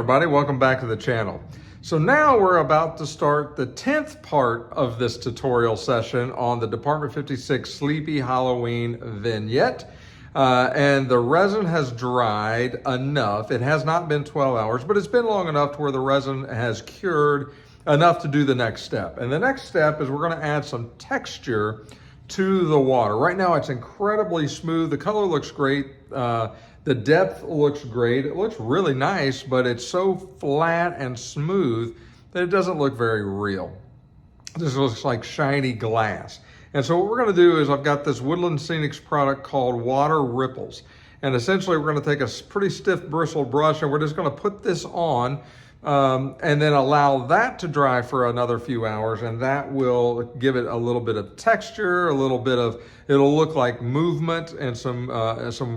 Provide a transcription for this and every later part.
everybody, welcome back to the channel. So now we're about to start the 10th part of this tutorial session on the Department 56 Sleepy Hollow-een Vignette. And the resin has dried enough. It has not been 12 hours, but it's been long enough to where the resin has cured enough to do the next step. And the next step is we're going to add some texture to the water. Right now it's incredibly smooth. The color looks great. The depth looks great. It looks really nice, but it's so flat and smooth that it doesn't look very real. This looks like shiny glass. And so what we're going to do is I've got this Woodland Scenics product called Water Ripples. And essentially we're going to take a pretty stiff bristled brush and we're just going to put this on and then allow that to dry for another few hours, and that will give it a little bit of texture, a little bit of, it'll look like movement and some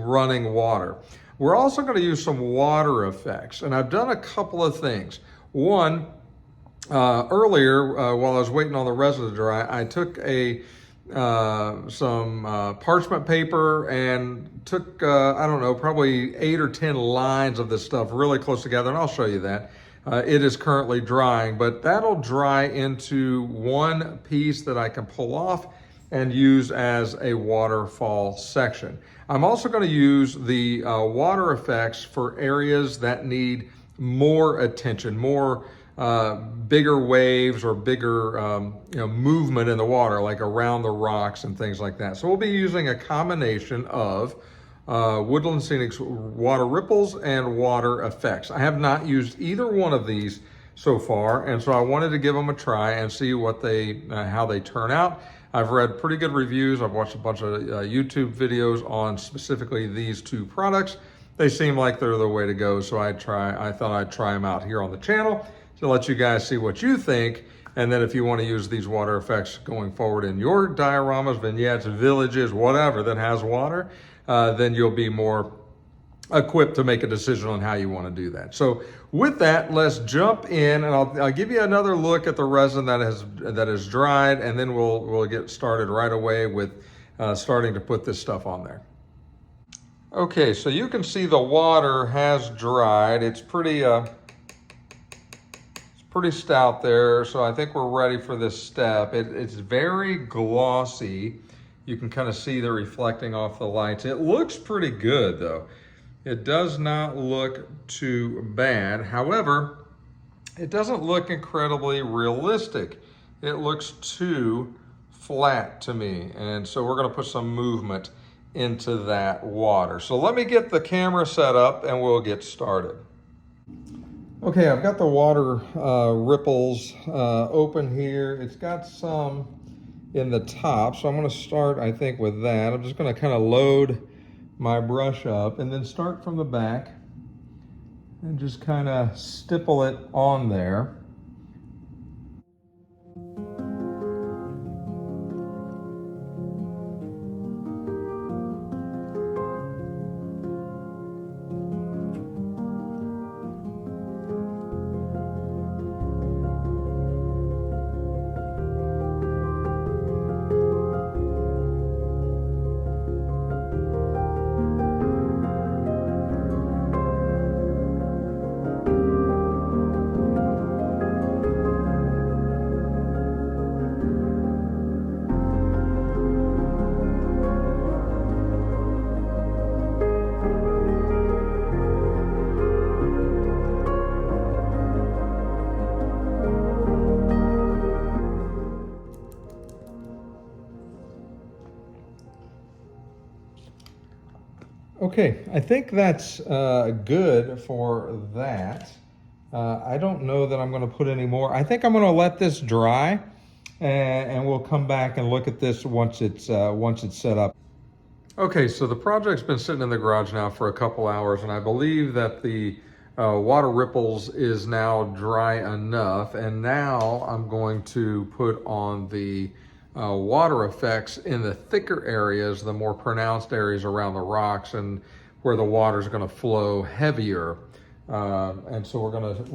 running water. We're also going to use some water effects, and I've done a couple of things. One, earlier while I was waiting on the resin to dry, I took some parchment paper and took, I don't know, probably 8 or 10 lines of this stuff really close together, and I'll show you that. It is currently drying, but that'll dry into one piece that I can pull off and use as a waterfall section. I'm also going to use the water effects for areas that need more attention, more bigger waves or bigger movement in the water, like around the rocks and things like that. So we'll be using a combination of Woodland Scenics Water Ripples and Water Effects. I have not used either one of these so far, and so I wanted to give them a try and see what how they turn out. I've read pretty good reviews. I've watched a bunch of YouTube videos on specifically these two products. They seem like they're the way to go, so I thought I'd try them out here on the channel to let you guys see what you think. And then if you want to use these water effects going forward in your dioramas, vignettes, villages, whatever that has water, then you'll be more equipped to make a decision on how you want to do that. So with that, let's jump in, and I'll give you another look at the resin that is dried, and then we'll get started right away with starting to put this stuff on there. Okay, so you can see the water has dried. It's pretty stout there, so I think we're ready for this step. It's very glossy. You can kind of see the reflecting off the lights. It looks pretty good though. It does not look too bad. However, it doesn't look incredibly realistic. It looks too flat to me. And so we're gonna put some movement into that water. So let me get the camera set up and we'll get started. Okay, I've got the water ripples open here. It's got some in the top, so I'm going to start, I think, with that. I'm just going to kind of load my brush up and then start from the back and just kind of stipple it on there. Okay, I think that's good for that. I don't know that I'm going to put any more. I think I'm going to let this dry, and we'll come back and look at this once it's set up. Okay, so the project's been sitting in the garage now for a couple hours, and I believe that the Water Ripples is now dry enough, and now I'm going to put on the water effects in the thicker areas, the more pronounced areas around the rocks and where the water is going to flow heavier. And so we're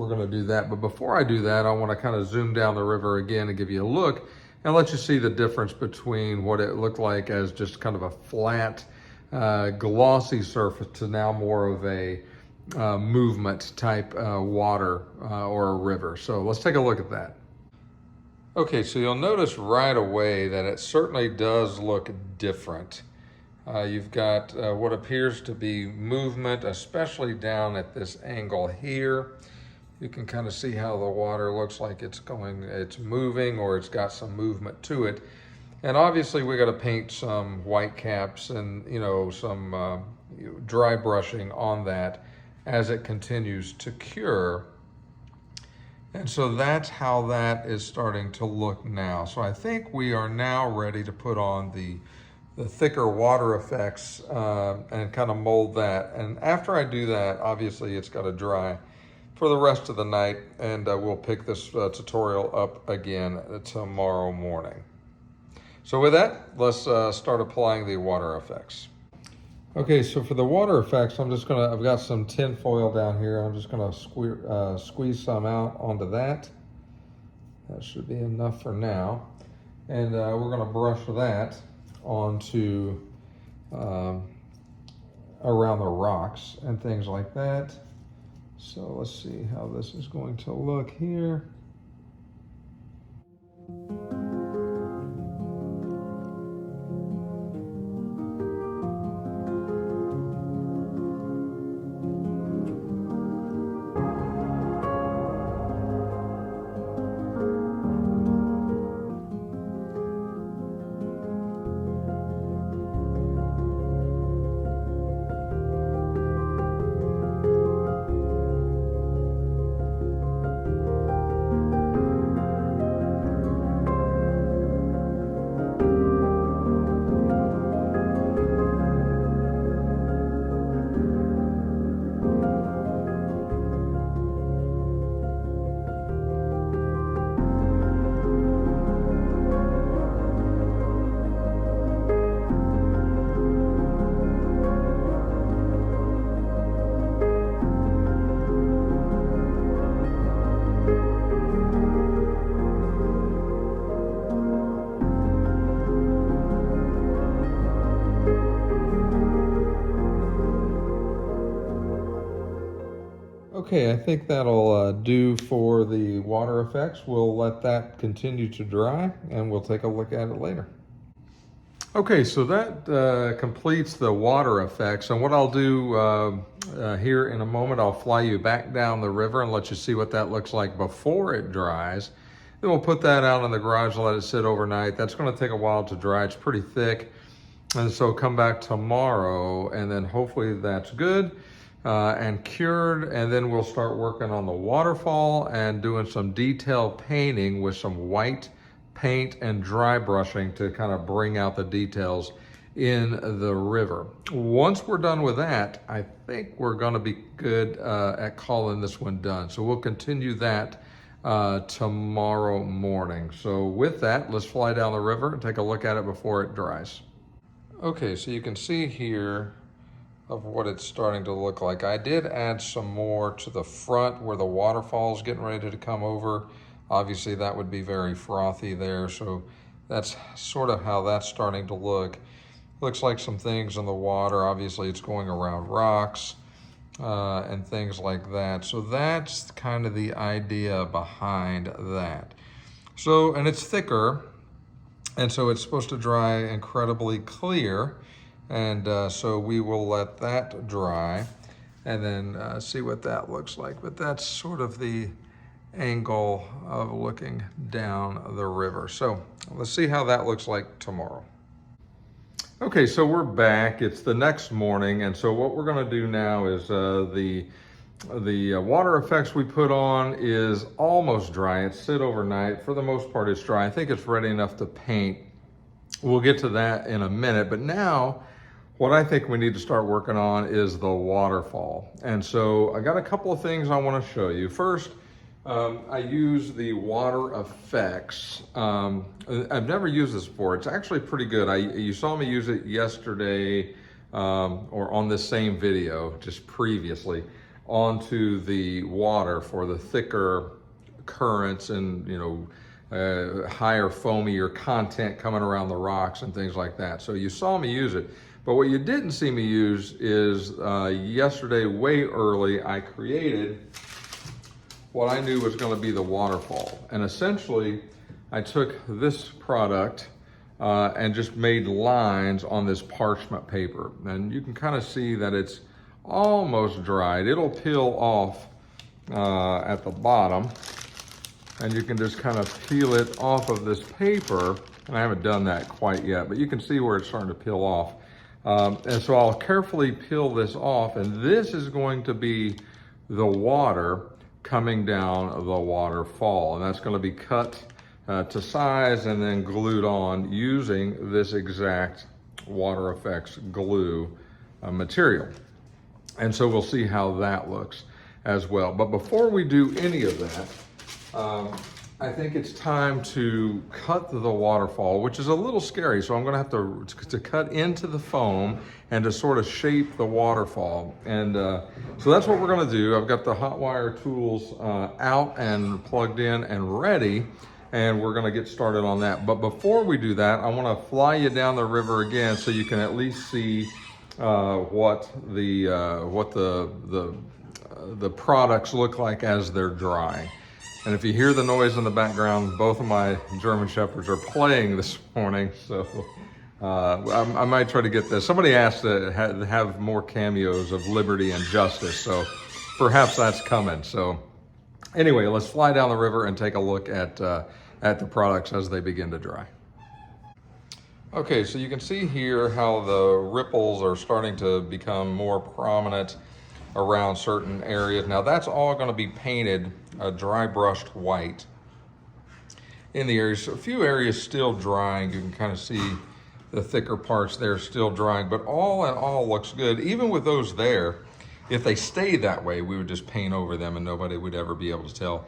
gonna do that. But before I do that, I want to kind of zoom down the river again and give you a look and let you see the difference between what it looked like as just kind of a flat, glossy surface to now more of a movement type water or a river. So let's take a look at that. Okay, so you'll notice right away that it certainly does look different. You've got what appears to be movement, especially down at this angle here. You can kind of see how the water looks like it's moving, or it's got some movement to it. And obviously we got to paint some white caps and, some dry brushing on that as it continues to cure. And so that's how that is starting to look now. So I think we are now ready to put on the thicker water effects and kind of mold that. And after I do that, obviously it's got to dry for the rest of the night, and we'll pick this tutorial up again tomorrow morning. So with that, let's start applying the water effects. Okay, so for the water effects, I've got some tin foil down here. I'm just gonna squeeze some out onto that. That should be enough for now. And we're gonna brush that onto around the rocks and things like that. So let's see how this is going to look here. Okay, I think that'll do for the water effects. We'll let that continue to dry and we'll take a look at it later. Okay, so that completes the water effects. And what I'll do here in a moment, I'll fly you back down the river and let you see what that looks like before it dries. Then we'll put that out in the garage and let it sit overnight. That's gonna take a while to dry. It's pretty thick. And so come back tomorrow and then hopefully that's good. And cured, and then we'll start working on the waterfall and doing some detail painting with some white paint and dry brushing to kind of bring out the details in the river. Once we're done with that, I think we're going to be good at calling this one done. So we'll continue that tomorrow morning. So with that, let's fly down the river and take a look at it before it dries. Okay, so you can see here of what it's starting to look like. I did add some more to the front where the waterfall is getting ready to come over. Obviously that would be very frothy there, so that's sort of how that's starting to look. Looks like some things in the water. Obviously it's going around rocks and things like that. So that's kind of the idea behind that. So, and it's thicker, and so it's supposed to dry incredibly clear. And so we will let that dry and then see what that looks like. But that's sort of the angle of looking down the river. So let's see how that looks like tomorrow. Okay, so we're back. It's the next morning. And so what we're gonna do now is the water effects we put on is almost dry. It's sit overnight. For the most part, it's dry. I think it's ready enough to paint. We'll get to that in a minute. But now, what I think we need to start working on is the waterfall. And so I got a couple of things I want to show you. First, I use the water effects. I've never used this before. It's actually pretty good. You saw me use it yesterday or on this same video just previously onto the water for the thicker currents and higher foamier content coming around the rocks and things like that. So you saw me use it. But what you didn't see me use is yesterday, way early, I created what I knew was going to be the waterfall. And essentially, I took this product and just made lines on this parchment paper. And you can kind of see that it's almost dried. It'll peel off at the bottom, and you can just kind of peel it off of this paper. And I haven't done that quite yet, but you can see where it's starting to peel off. And so I'll carefully peel this off, and this is going to be the water coming down the waterfall. And that's going to be cut to size and then glued on using this exact Water Effects glue material. And so we'll see how that looks as well. But before we do any of that, I think it's time to cut the waterfall, which is a little scary. So I'm gonna have to cut into the foam and to sort of shape the waterfall. And so that's what we're gonna do. I've got the hot wire tools out and plugged in and ready, and we're gonna get started on that. But before we do that, I wanna fly you down the river again so you can at least see what the products look like as they're drying. And if you hear the noise in the background, both of my German Shepherds are playing this morning, so I might try to get this. Somebody asked to have more cameos of liberty and justice, so perhaps that's coming. So anyway, let's fly down the river and take a look at the products as they begin to dry. Okay, so you can see here how the ripples are starting to become more prominent around certain areas. Now that's all going to be painted dry brushed white in the areas. So a few areas still drying. You can kind of see the thicker parts there still drying, but all in all looks good. Even with those there, if they stay that way, we would just paint over them and nobody would ever be able to tell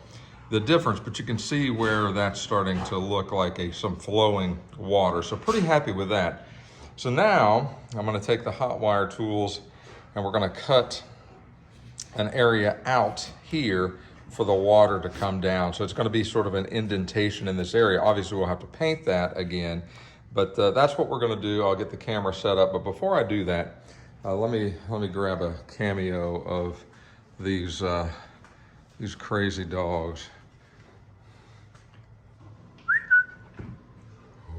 the difference. But you can see where that's starting to look like some flowing water. So pretty happy with that. So now I'm going to take the hot wire tools and we're going to cut an area out here for the water to come down. So it's going to be sort of an indentation in this area. Obviously we'll have to paint that again, but that's what we're going to do. I'll get the camera set up, but before I do that, let me grab a cameo of these crazy dogs.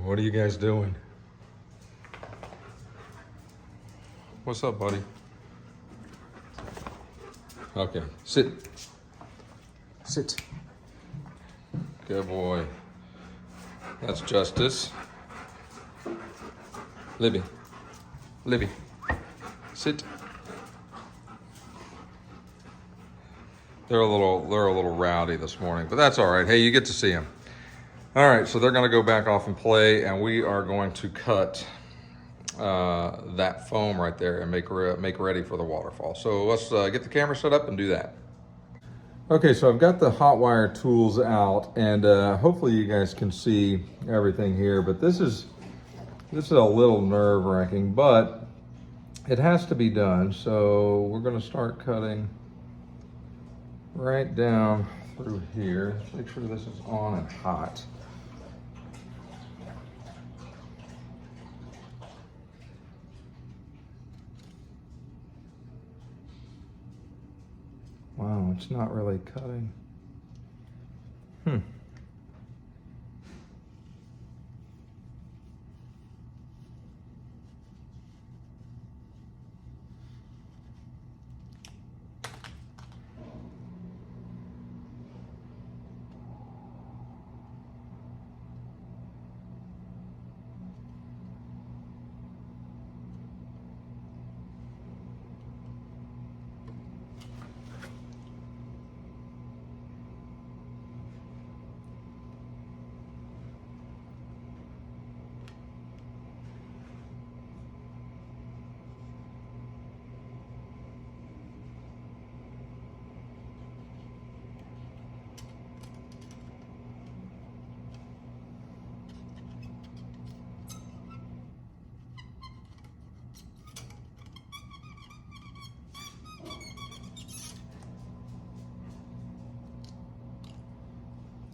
What are you guys doing? What's up, buddy? Okay, sit. Sit. Good boy. That's Justice. Libby. Libby. Sit. They're a little rowdy this morning, but that's all right. Hey, you get to see them. All right, so they're gonna go back off and play, and we are going to cut that foam right there and make ready for the waterfall. So let's get the camera set up and do that. Okay, so I've got the hot wire tools out, and hopefully you guys can see everything here, but this is a little nerve-wracking, but it has to be done. So we're gonna start cutting right down through here. Let's make sure this is on and hot. Wow, it's not really cutting.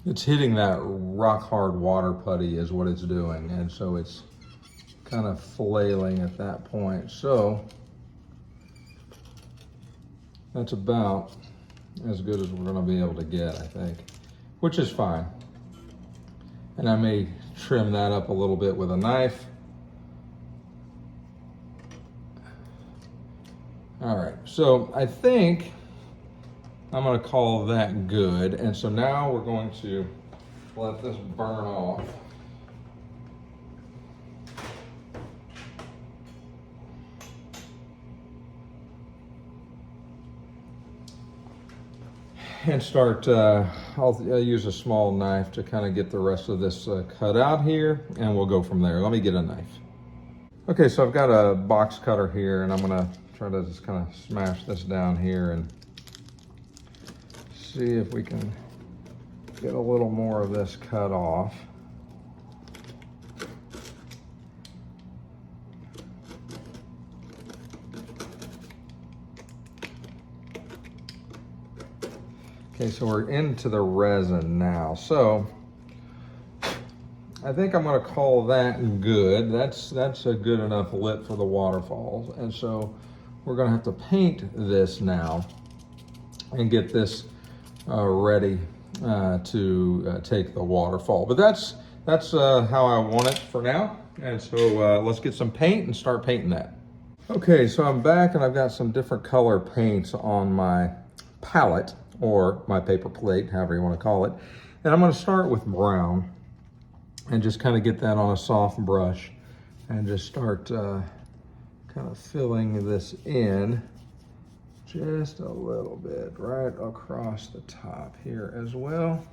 It's hitting that rock hard water putty is what it's doing, and so it's kind of flailing at that point. So that's about as good as we're gonna be able to get, I think, which is fine. And I may trim that up a little bit with a knife. All right, so I think I'm gonna call that good. And so now we're going to let this burn off. And start, I'll use a small knife to kind of get the rest of this cut out here, and we'll go from there. Let me get a knife. Okay, so I've got a box cutter here, and I'm gonna try to just kind of smash this down here and see if we can get a little more of this cut off. Okay, so we're into the resin now. So I think I'm gonna call that good. That's a good enough lip for the waterfalls. And so we're gonna have to paint this now and get this ready to take the waterfall. But that's how I want it for now. And so let's get some paint and start painting that. Okay, so I'm back and I've got some different color paints on my palette, or my paper plate, however you want to call it. And I'm going to start with brown and just kind of get that on a soft brush and just start kind of filling this in just a little bit right across the top here as well.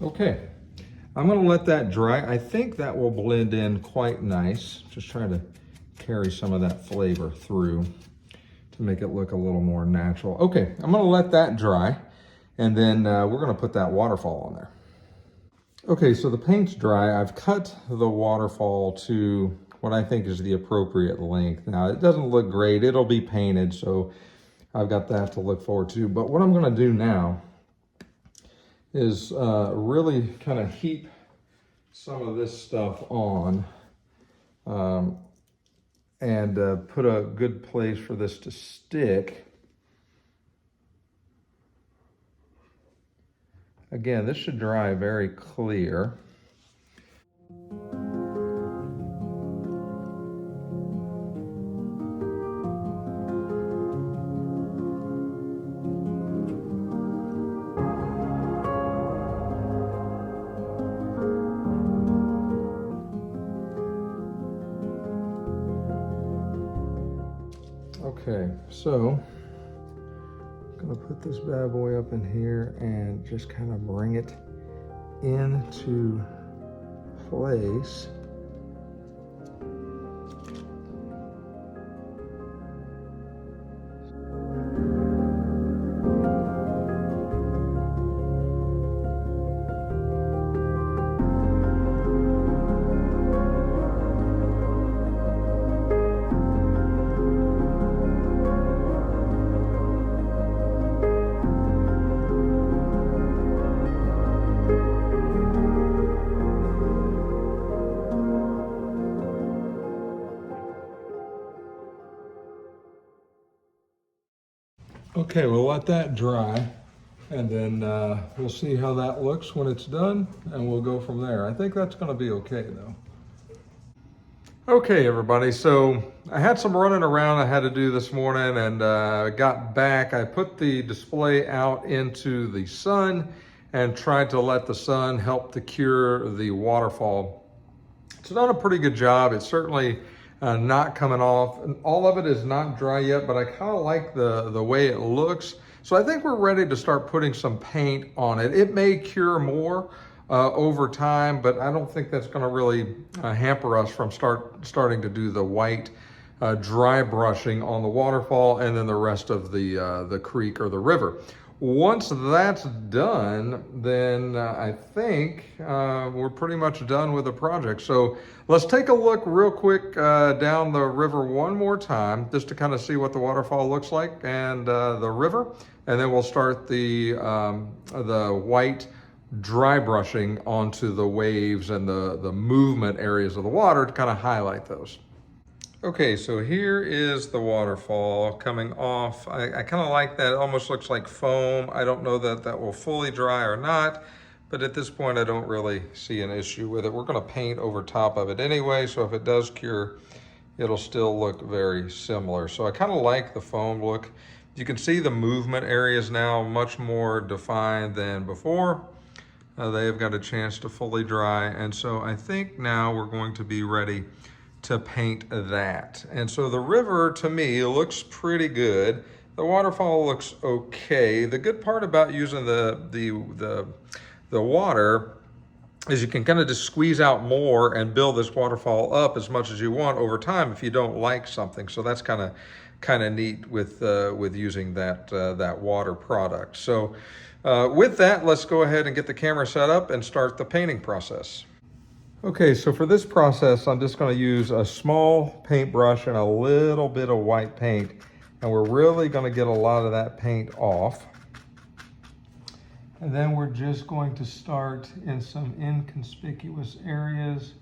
Okay, I'm gonna let that dry. I think that will blend in quite nice. Just trying to carry some of that flavor through to make it look a little more natural. Okay, I'm gonna let that dry, and then we're gonna put that waterfall on there. Okay, so the paint's dry. I've cut the waterfall to what I think is the appropriate length. Now, it doesn't look great. It'll be painted, so I've got that to look forward to. But what I'm gonna do now is really kind of heap some of this stuff on and put a good place for this to stick. Again, this should dry very clear. Okay, so I'm gonna put this bad boy up in here and just kind of bring it into place. Okay, we'll let that dry, and then we'll see how that looks when it's done, and we'll go from there. I think that's gonna be okay though. Okay, everybody, so I had some running around I had to do this morning, and got back. I put the display out into the sun and tried to let the sun help to cure the waterfall. It's done a pretty good job. It's certainly not coming off. All of it is not dry yet, but I kind of like the way it looks. So I think we're ready to start putting some paint on it. It may cure more over time, but I don't think that's going to really hamper us from starting to do the white dry brushing on the waterfall and then the rest of the creek or the river. Once that's done, then I think we're pretty much done with the project. So let's take a look real quick down the river one more time, just to kind of see what the waterfall looks like and the river. And then we'll start the white dry brushing onto the waves and the movement areas of the water to kind of highlight those. Okay, so here is the waterfall coming off. I kind of like that. It almost looks like foam. I don't know that that will fully dry or not, but at this point I don't really see an issue with it. We're going to paint over top of it anyway, so if it does cure, it'll still look very similar. So I kind of like the foam look. You can see the movement areas now much more defined than before. They have got a chance to fully dry, and so I think now we're going to be ready to paint that. And so the river, to me, looks pretty good. The waterfall looks okay. The good part about using the water is you can kind of just squeeze out more and build this waterfall up as much as you want over time if you don't like something. So that's kind of neat with using that water product. So with that, let's go ahead and get the camera set up and start the painting process. Okay, so for this process, I'm just going to use a small paintbrush and a little bit of white paint, and we're really going to get a lot of that paint off. And then we're just going to start in some inconspicuous areas.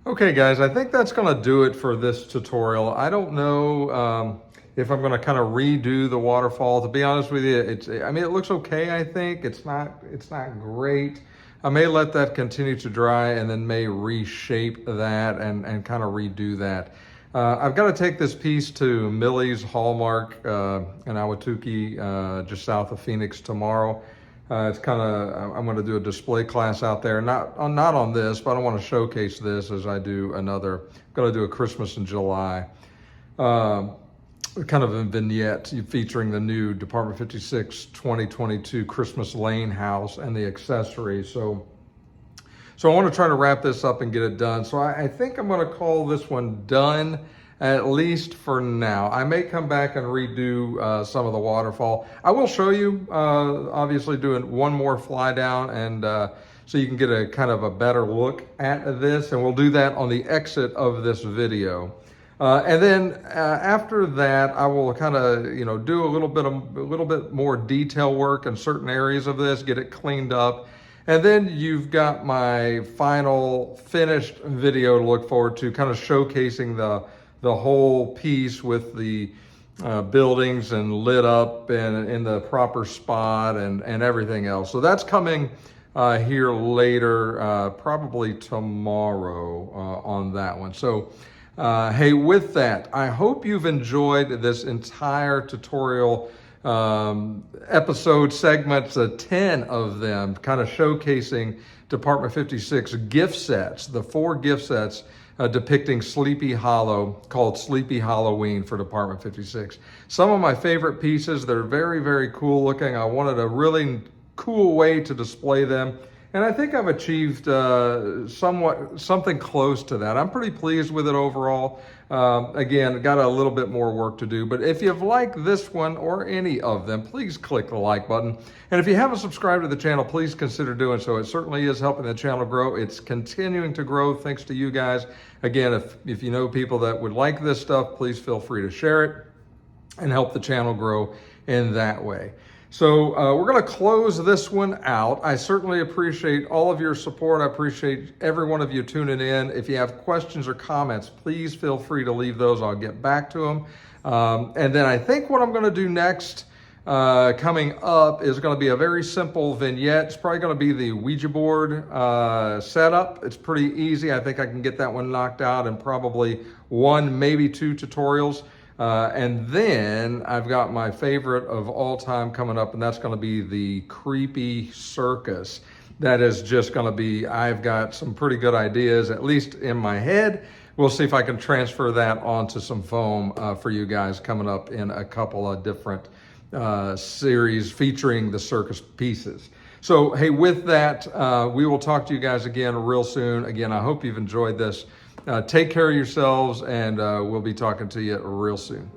Okay guys, I think that's gonna do it for this tutorial. I don't know if I'm gonna kind of redo the waterfall. To be honest with you, I mean, it looks okay, I think. It's not great. I may let that continue to dry and then may reshape that and kind of redo that. I've got to take this piece to Millie's Hallmark in Ahwatukee, just south of Phoenix tomorrow. It's kind of, I'm going to do a display class out there, not on this, but I want to showcase this as I do another, I'm going to do a Christmas in July, kind of a vignette featuring the new Department 56 2022 Christmas Lane house and the accessories. So I want to try to wrap this up and get it done. So I think I'm going to call this one done, at least for now. I may come back and redo some of the waterfall. I will show you, obviously, doing one more fly down, and so you can get a kind of a better look at this, and we'll do that on the exit of this video. And then after that, I will kind of, do a little bit more detail work in certain areas of this, get it cleaned up. And then you've got my final finished video to look forward to, kind of showcasing the whole piece with the buildings and lit up and in the proper spot and everything else. So that's coming here later, probably tomorrow on that one. So hey, with that, I hope you've enjoyed this entire tutorial episode segments, 10 of them, kind of showcasing Department 56 gift sets, the 4 gift sets depicting Sleepy Hollow, called Sleepy Hollow-een for Department 56. Some of my favorite pieces, they're very, very cool looking. I wanted a really cool way to display them. And I think I've achieved something close to that. I'm pretty pleased with it overall. Again, got a little bit more work to do, but if you've liked this one or any of them, please click the like button. And if you haven't subscribed to the channel, please consider doing so. It certainly is helping the channel grow. It's continuing to grow thanks to you guys. Again, if you know people that would like this stuff, please feel free to share it and help the channel grow in that way. So we're going to close this one out. I certainly appreciate all of your support. I appreciate every one of you tuning in. If you have questions or comments, please feel free to leave those. I'll get back to them. And then I think what I'm going to do next coming up is going to be a very simple vignette. It's probably going to be the Ouija board setup. It's pretty easy. I think I can get that one knocked out in probably 1, maybe 2 tutorials. And then I've got my favorite of all time coming up, and that's going to be the creepy circus. That is just going to be, I've got some pretty good ideas, at least in my head. We'll see if I can transfer that onto some foam for you guys coming up in a couple of different series featuring the circus pieces. So, hey, with that, we will talk to you guys again real soon. Again, I hope you've enjoyed this. Take care of yourselves, and we'll be talking to you real soon.